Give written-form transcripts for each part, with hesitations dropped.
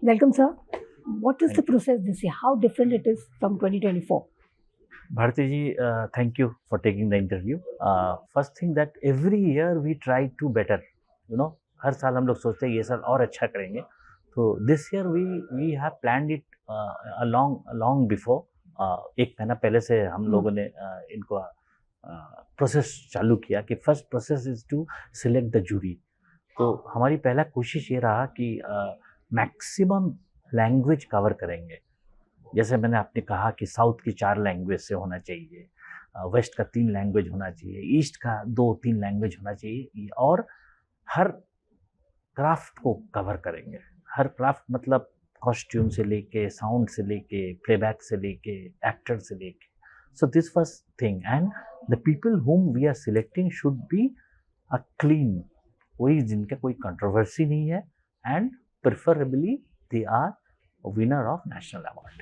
Welcome, sir. What is the process this year? How different it is from 2024? Bharati ji, thank you for taking the interview. First thing that every year we try to better. हर साल हम लोग सोचते हैं ये साल और अच्छा करेंगे. तो this year we have planned it long before. एक महीना पहले से हम लोगों ने इनको प्रोसेस चालू किया कि first process is to select the jury. तो हमारी पहला कोशिश ये रहा कि मैक्सिमम लैंग्वेज कवर करेंगे. जैसे मैंने आपने कहा कि साउथ की 4 लैंग्वेज से होना चाहिए, वेस्ट का 3 लैंग्वेज होना चाहिए, ईस्ट का 2-3 लैंग्वेज होना चाहिए, और हर क्राफ्ट को कवर करेंगे. हर क्राफ्ट मतलब कॉस्ट्यूम से लेके, साउंड से लेके, प्लेबैक से लेके, एक्टर से लेके. So this first thing, and the people whom we are selecting should be a clean, कोई जिनका कोई कंट्रोवर्सी नहीं है, and preferably they are winner of national award.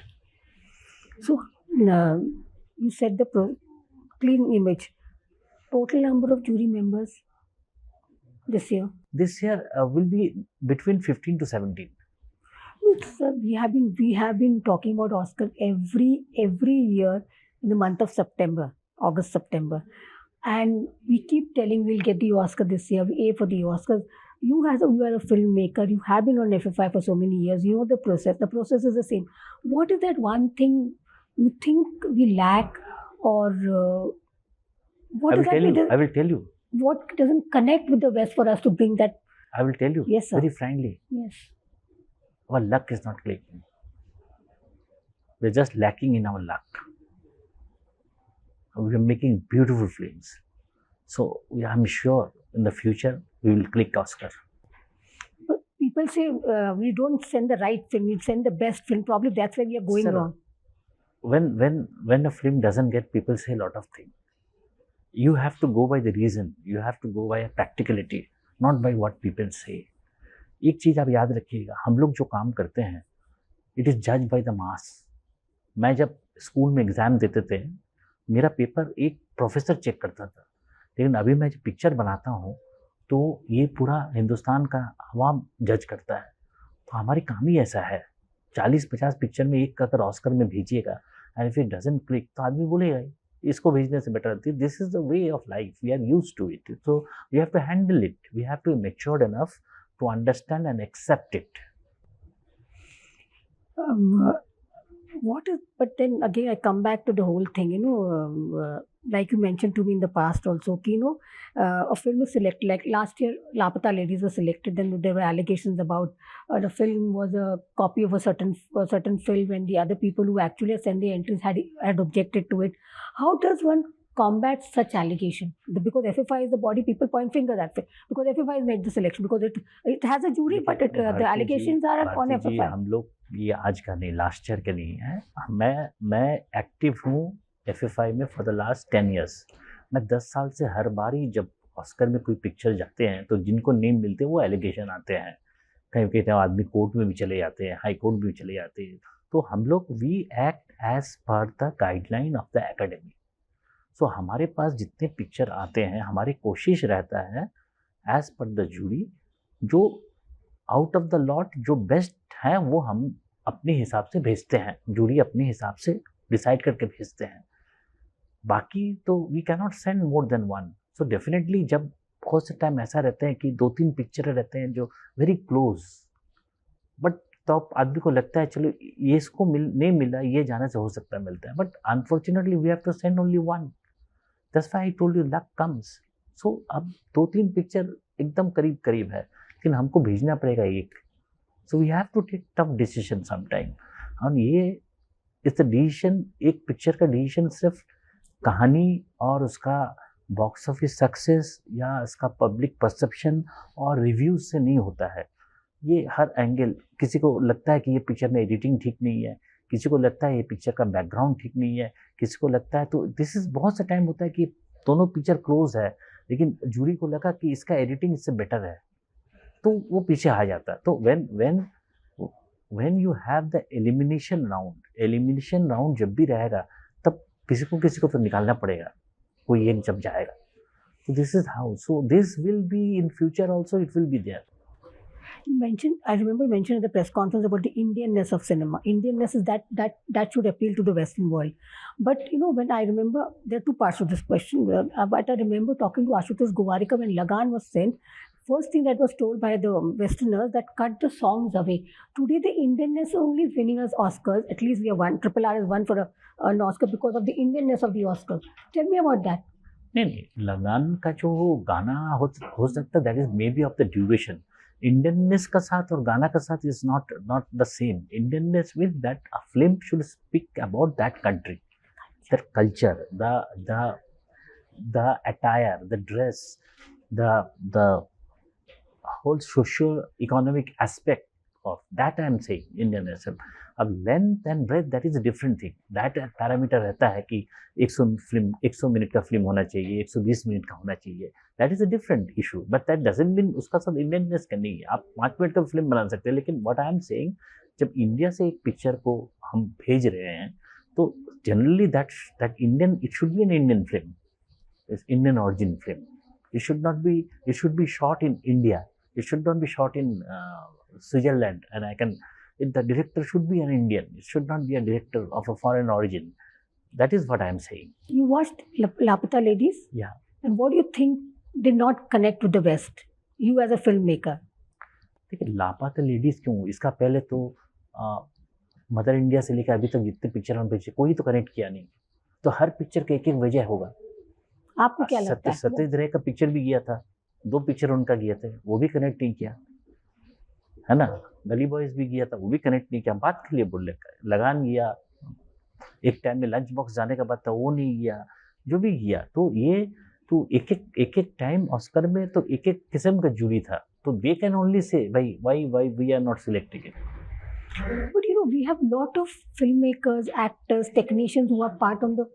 So, you said the clean image. Total number of jury members this year? This year will be between 15 to 17. Sir, we have been talking about Oscar every year in the month of September, August, September, and we keep telling we'll get the Oscar this year. We aim for the Oscars. You are a filmmaker. You have been on FFI for so many years. You know the process. The process is the same. What is that one thing you think we lack, or what I is that? I will tell you. What doesn't connect with the West for us to bring that? I will tell you. Yes, sir. Very frankly. Yes. Our luck is not clicking. We're just lacking in our luck. We are making beautiful films. So I'm sure in the future we will click Oscar. But people say we don't send the right film, we send the best film. Probably that's where we are going wrong. When a film doesn't get, people say a lot of things. You have to go by the reason. You have to go by a practicality, not by what people say. एक चीज़ आप याद रखिएगा, हम लोग जो काम करते हैं, इट इज़ जज बाय द मास. मैं जब स्कूल में एग्ज़ाम देते थे, मेरा पेपर एक प्रोफेसर चेक करता था, लेकिन अभी मैं जब पिक्चर बनाता हूँ तो ये पूरा हिंदुस्तान का अवाम जज करता है. तो हमारी काम ही ऐसा है. 40-50 पिक्चर में एक अगर ऑस्कर में भेजिएगा, and if it doesn't click, तो आदमी बोलेगा इसको भेजने से बेटर थी. This is the way of life. We are used to it. So we have to handle it. We have to be matured enough to understand and accept it. But then again, I come back to the whole thing, like you mentioned to me in the past also, a film is selected, like last year, Lapata Ladies was selected, then there were allegations about the film was a copy of a certain film, and the other people who actually sent the entries had objected to it. How does one combat such allegation? Because FFI is the body, people point fingers at it, because FFI has made the selection, because it has a jury, but the allegations are on FFI. हम लोग ये आज का नहीं, last year के नहीं है. मैं एक्टिव हूँ FFI में फॉर द लास्ट 10 years. मैं 10 साल से हर बार ही जब ऑस्कर में कोई पिक्चर जाते हैं तो जिनको नेम मिलते हैं वो एलिगेशन आते हैं. कहीं कहते हैं आदमी कोर्ट में भी चले जाते हैं, हाई कोर्ट में भी चले जाते हैं. तो हम लोग we act as per the guideline of the academy. So हमारे पास जितने पिक्चर आते हैं, हमारी कोशिश रहता है एज पर द जूरी, जो आउट ऑफ द लॉट जो बेस्ट हैं वो हम अपने हिसाब से भेजते हैं. जूरी अपने हिसाब से डिसाइड करके भेजते हैं. बाकी तो we can not send more than one. So definitely जब बहुत से टाइम ऐसा रहते हैं कि 2-3 पिक्चर रहते हैं जो वेरी क्लोज, बट तो आदमी को लगता है चलो ये इसको नहीं मिला, ये जाने से हो सकता है मिलता है, but unfortunately we have to send only one. That's why I told you luck comes. So अब 2-3 पिक्चर एकदम करीब है, लेकिन हमको भेजना पड़ेगा एक. So we have to take tough decision sometime. और ये इस डिसीजन, एक पिक्चर का डिसीजन सिर्फ कहानी और उसका बॉक्स ऑफिस सक्सेस या इसका पब्लिक परसेप्शन और रिव्यूज से नहीं होता है. ये हर एंगल, किसी को लगता है कि ये पिक्चर में एडिटिंग ठीक नहीं है, किसी को लगता है ये पिक्चर का बैकग्राउंड ठीक नहीं है, किसी को लगता है, तो दिस इज बहुत सा टाइम होता है कि दोनों पिक्चर क्लोज है, लेकिन जूरी को लगा कि इसका एडिटिंग इससे बेटर है, तो वो पीछे आ जाता है. तो when you have the elimination round जब भी रहेगा, तब किसी को तो निकालना पड़ेगा, कोई एक जब जाएगा. तो this is how. So this will be in future also, it will be there. I remember you mentioned at the press conference about the Indianness of cinema. Indianness is that should appeal to the Western world. But when I remember, there are two parts to this question. But I remember talking to Ashutosh Gowarikar when Lagan was sent. First thing that was told by the Westerners that cut the songs away. Today, the Indianness only is winning us Oscars. At least we have won. Triple R has won for an Oscar because of the Indianness of the Oscars. Tell me about that. नहीं, लगान का जो गाना हो सकता, that is may be of the duration. Indianness का साथ और गाना का साथ is not the same. Indianness with that a film should speak about that country, that culture, the attire, the dress, the whole socio-economic aspect of that. I am saying Indianness. अब length and breath that is a different thing. That parameter रहता है कि 100 minute का film होना चाहिए, 120 minute का होना चाहिए. That is a different issue, but that doesn't mean उसका सब इंडियननेस का नहीं है. आप 5 मिनट का फिल्म बना सकते हैं, लेकिन व्हाट आई एम सेइंग, जब इंडिया से एक पिक्चर को हम भेज रहे हैं तो generally that Indian, it should be an Indian film, Indian origin film. It should be shot in India. It should not be shot in Switzerland. And the director should be an Indian. It should not be a director of a foreign origin. That is what I am saying. You watched Lapata Ladies? Yeah. And what do you think did not connect with the West? You as a filmmaker. देखिए, लापता ladies क्यों, इसका पहले तो mother India से लेकर अभी तक जितने पिक्चर हम भेजे, कोई तो कनेक्ट किया नहीं. तो हर पिक्चर का एक वजह होगा. आपको क्या लगता है? सत्यजित रे का पिक्चर भी गया था, 2 पिक्चर उनका गया थे, वो भी कनेक्ट नहीं किया, है ना. गली बॉयज भी गया था, वो भी कनेक्ट नहीं किया. बात के लिए बोल रहे. लगान गया, एक टाइम में लंच बॉक्स जाने का बात था, वो नहीं गया. जो भी गया, तो ये तो एक टाइम ऑस्कर में तो एक किस्म का जूरी था. तो दे कैन ओनली से भाई why we are not selecting it. But we have lot of filmmakers, actors, technicians who are part of the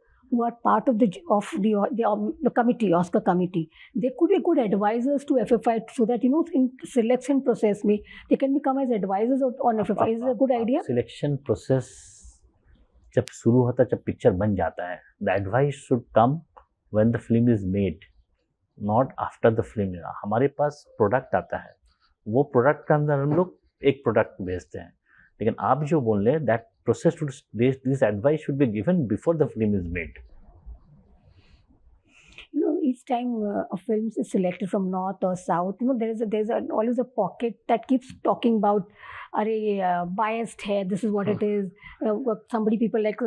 committee, Oscar committee. They could be good advisors to FFI, so that in selection process में they can become as advisors on FFI. Is it a good idea? Selection process जब शुरू होता है, जब picture बन जाता है, the advice should come when the film is made, not after the film. हमारे पास प्रोडक्ट आता है, वो प्रोडक्ट के अंदर हम लोग एक प्रोडक्ट भेजते हैं. लेकिन आप जो बोल रहे हैं, that process should, this advice should be given before the film is made. Each time a film is selected from north or south, there's always a pocket that keeps talking about, biased hai, this is what it is. People like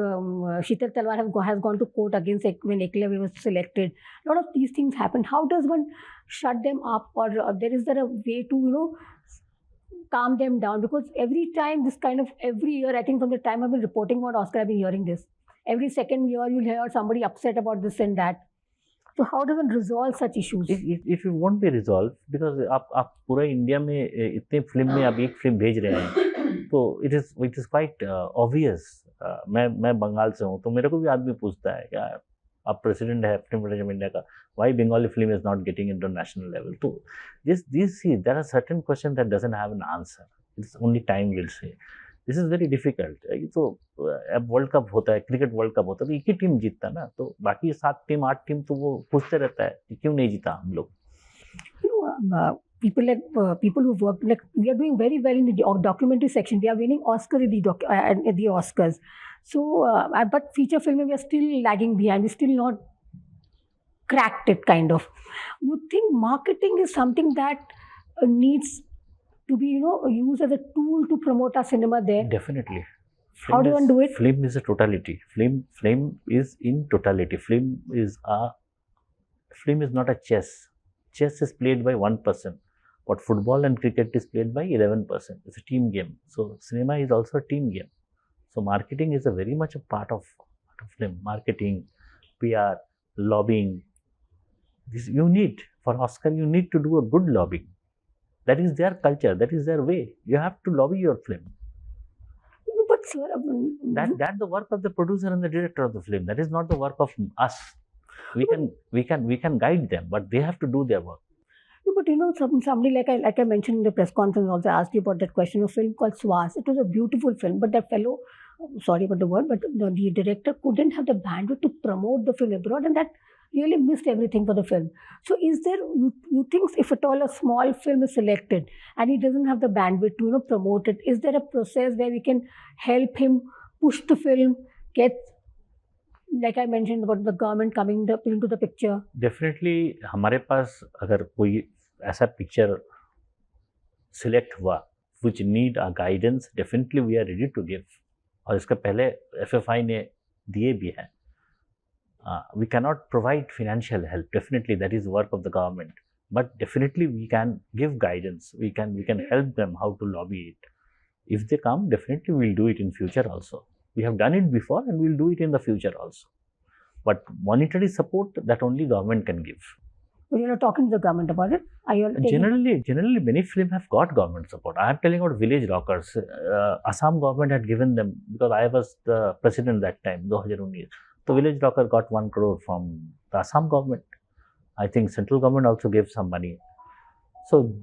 Sheetal Talwar has gone to court against when Eklavya was selected. A lot of these things happen. How does one shut them up, or is there a way to calm them down? Because every year, I think from the time I've been reporting about Oscar, I've been hearing this. Every second year you'll hear somebody upset about this and that. So how does one resolve such issues? It won't be resolved, because आप पूरा India में इतने film में आप एक film भेज रहे हैं, तो it is quite obvious. मैं बंगाल से हूँ, तो मेरे को भी आदमी पूछता है क्या आप प्रेसिडेंट है फिल्म फेडरेशन ऑफ इंडिया का, why Bengali film is not getting into national level. So there are certain questions that doesn't have an answer. It's only time will say. This is very difficult. तो अब world cup होता है, cricket world cup होता है, तो एक ही team जीतता ना, तो बाकी 7 टीम 8 टीम तो वो पूछते रहता है कि क्यों नहीं जीता हम लोग. People who work, like we are doing very well in the documentary section. We are winning Oscar at the Oscars. So, but feature film we are still lagging behind. We're still not cracked it, kind of. You think marketing is something that needs to be used as a tool to promote our cinema there? Definitely. How do one do it? Film is a totality. Film is in totality. Film is not a chess. Chess is played by one person, but football and cricket is played by 11 person. It's a team game. So cinema is also a team game. So marketing is a very much a part of film. Marketing, PR, lobbying. You need, for Oscar, you need to do a good lobbying. That is their culture. That is their way. You have to lobby your film. But sir, that's the work of the producer and the director of the film. That is not the work of us. We can guide them, but they have to do their work. No, but somebody like I mentioned in the press conference, also asked you about that question of film called Swas. It was a beautiful film, but that fellow, sorry about the word, but the director couldn't have the bandwidth to promote the film abroad, and that really missed everything for the film. So is there, you think if at all a small film is selected and he doesn't have the bandwidth to promote it, is there a process where we can help him push the film, get, like I mentioned about the government coming into the picture? Definitely हमारे पास अगर कोई ऐसा picture select हुआ which need a guidance, definitely we are ready to give. और इसका पहले FFI ने दिए भी हैं. We cannot provide financial help. Definitely, that is work of the government. But definitely, we can give guidance. We can help them how to lobby it. If they come, definitely we'll do it in future also. We have done it before, and we'll do it in the future also. But monetary support, that only government can give. But you're not talking to the government about it? Are you Generally, many films have got government support. I am telling about Village Rockers. Assam government had given them, because I was the president that time, 2019. So Village Rocker got 1 crore from the Assam government. I think central government also gave some money. So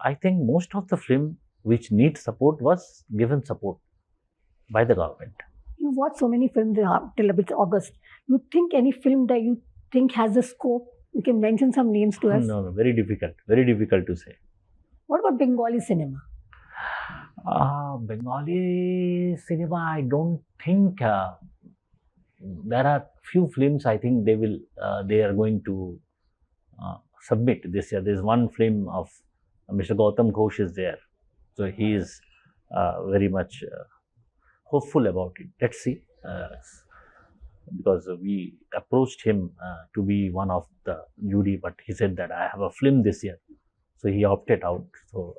I think most of the film which need support was given support by the government. You watched so many films till about August. You think any film that you think has a scope? You can mention some names to us. No, very difficult to say. What about Bengali cinema? Bengali cinema, I don't think. There are few films I think they are going to submit this year. There is one film of Mr. Gautam Ghosh is there, so he is very much hopeful about it. Let's see, because we approached him to be one of the jury, but he said that I have a film this year, so he opted out. So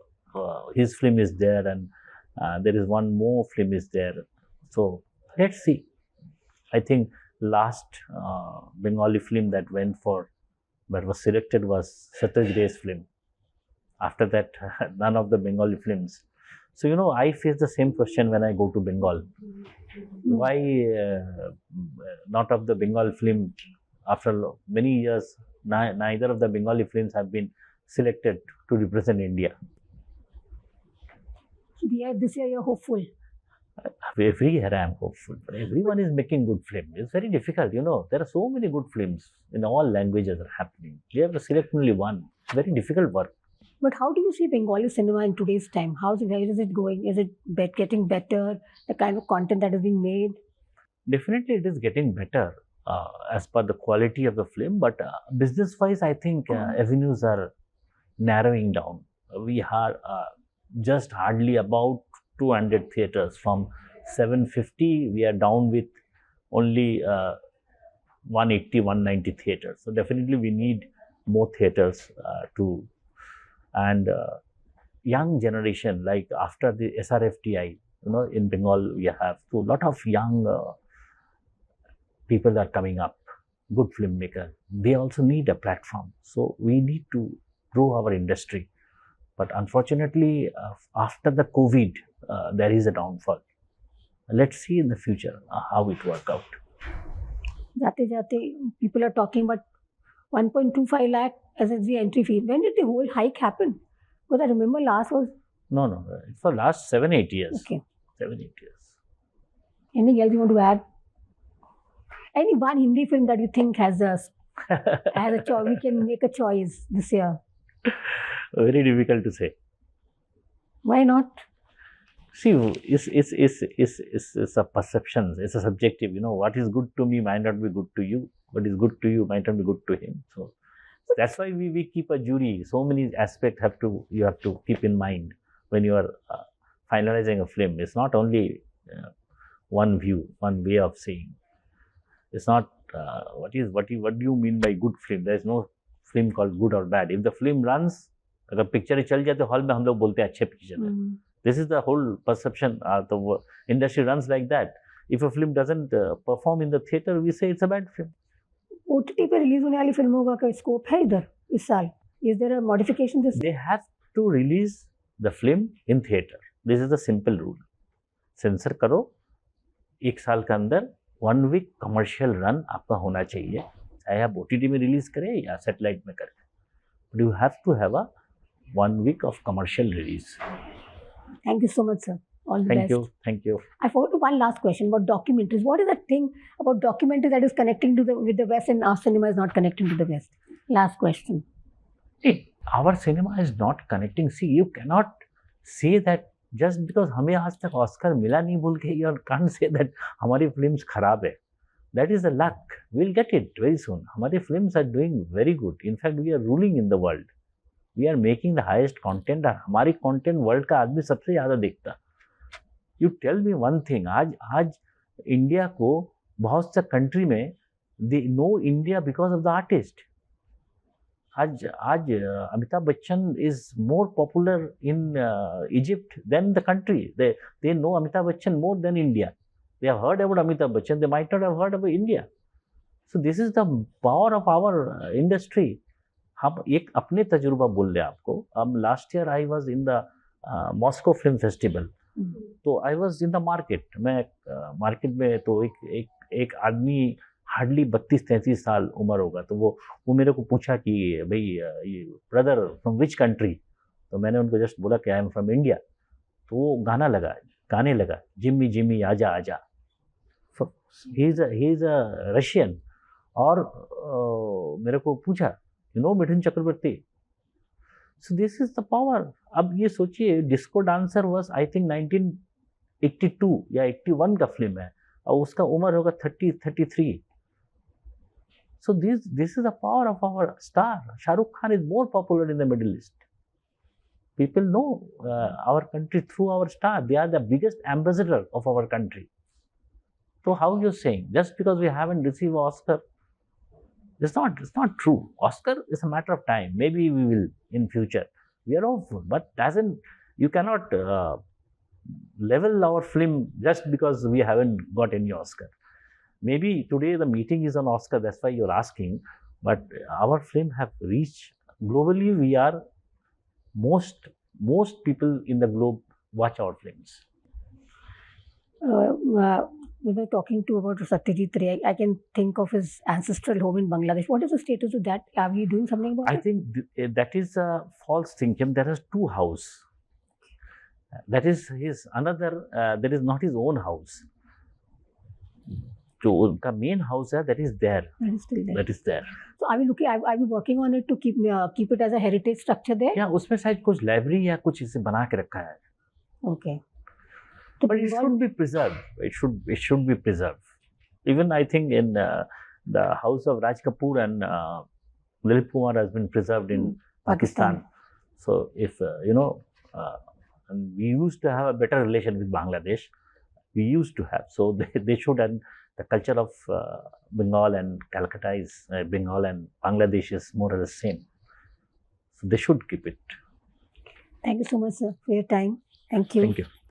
his film is there, and there is one more film is there. So let's see. I think last Bengali film that was selected was Shatraj Ray's film. After that, none of the Bengali films. So, I face the same question when I go to Bengal. Why not of the Bengal film, after many years, neither of the Bengali films have been selected to represent India? This year you're hopeful. Every year I am hopeful, but everyone is making good films. It's very difficult, there are so many good films in all languages are happening. We have to select only one. It's very difficult work. But how do you see Bengali cinema in today's time? Where is it going? Is it getting better? The kind of content that is being made? Definitely it is getting better as per the quality of the film, but business-wise, I think avenues are narrowing down. We are just hardly about 200 theaters. From 750, we are down with only 180, 190 theaters. So definitely we need more theaters and young generation, like after the SRFTI, in Bengal we have a lot of young people are coming up, good filmmaker. They also need a platform. So we need to grow our industry. But unfortunately, after the COVID, there is a downfall. Let's see in the future how it work out. Jate, people are talking about 1.25 lakh as the entry fee. When did the whole hike happen? Because I remember last was... No. It's for last 7-8 years. Okay. 7-8 years. Anything else you want to add? Any one Hindi film that you think has a choice? We can make a choice this year. Very difficult to say. Why not? See, it's a perception. It's a subjective. What is good to me might not be good to you. What is good to you might not be good to him. So that's why we keep a jury. So many aspects you have to keep in mind when you are finalizing a film. It's not only one view, one way of seeing. It's not what do you mean by good film? There is no film called good or bad. If the film runs, अगर picture चल जाए तो hall में हम लोग बोलते हैं अच्छे पिक्चर है. This is the whole perception. The industry runs like that. If a film doesn't perform in the theater, we say it's a bad film. OTT पे रिलीज होने वाली फिल्मों का कोई स्कोप है इधर इस साल? Is there a modification this? They have to release the film in theater. This is the simple rule. Sensor करो, एक साल के अंदर 1 week कमर्शियल रन आपका होना चाहिए, चाहे आप OTT में रिलीज करें या सैटेलाइट में करें. But you have to have a 1 week of commercial release. Thank you so much, sir. All the Thank best. you. Thank you. I forgot one last question about documentaries. What is that thing about documentary that is connecting to with the West and our cinema is not connecting to the West? Last question. See, our cinema is not connecting. See, you cannot say that just because हमें आज तक Oscar मिला नहीं बोल के you can't say that हमारी films खराब है. That is the luck. We'll get it very soon. हमारी films are doing very good. In fact, we are ruling in the world. We are making the highest content. और हमारी content world का आदमी सबसे ज़्यादा देखता. You tell me one thing. आज India को बहुत सा कंट्री में they know India because of the artist. आज Amitabh Bachchan is more popular in Egypt than the country. They know Amitabh Bachchan more than India. They have heard about Amitabh Bachchan. They might not have heard about India. So this is the power of our industry. हम एक अपने तजुर्बा बोल रहे हैं आपको. Last year I was in the Moscow Film Festival. तो I was in the market. मैं मार्केट में तो एक आदमी हार्डली 32-33 साल उम्र होगा. तो वो मेरे को पूछा कि भाई ब्रदर फ्रॉम विच कंट्री. तो मैंने उनको जस्ट बोला कि आई एम फ्रॉम इंडिया. तो वो गाने लगा जिम्मी जिम्मी आजा आजा. He is a Russian. और मेरे को पूछा you know Mithun Chakraborty. So this is the power. अब ये सोचिए disco dancer was I think 1982 या 81 का फिल्म है और उसका उम्र होगा 33. So this is the power of our star. Shah Rukh Khan is more popular in the Middle East. People know our country through our star. They are the biggest ambassador of our country. So how you saying just because we haven't received Oscar? It's not true. Oscar is a matter of time. Maybe we will in future. We are hopeful, but you cannot level our film just because we haven't got any Oscar. Maybe today the meeting is on Oscar, that's why you're asking, but our film have reached globally. We are most people in the globe watch our films. We were talking about Satyajit Ray. I can think of his ancestral home in Bangladesh. What is the status of that? Are we doing something about it? I think that is a false thinking. There is two houses. That is his another. That is not his own house. जो उनका main house है that is there. That is there. So are we working on it to keep it as a heritage structure there? या उसमें शायद कुछ library या कुछ इसे बना के रखा है. Okay. But it should be preserved. It should be preserved. Even I think in the house of Raj Kapoor and Dilip Kumar has been preserved in Pakistan. So if and we used to have a better relation with Bangladesh. We used to have. So they should. And the culture of Bengal and Calcutta is Bengal and Bangladesh is more or less the same. So they should keep it. Thank you so much, sir, for your time. Thank you. Thank you.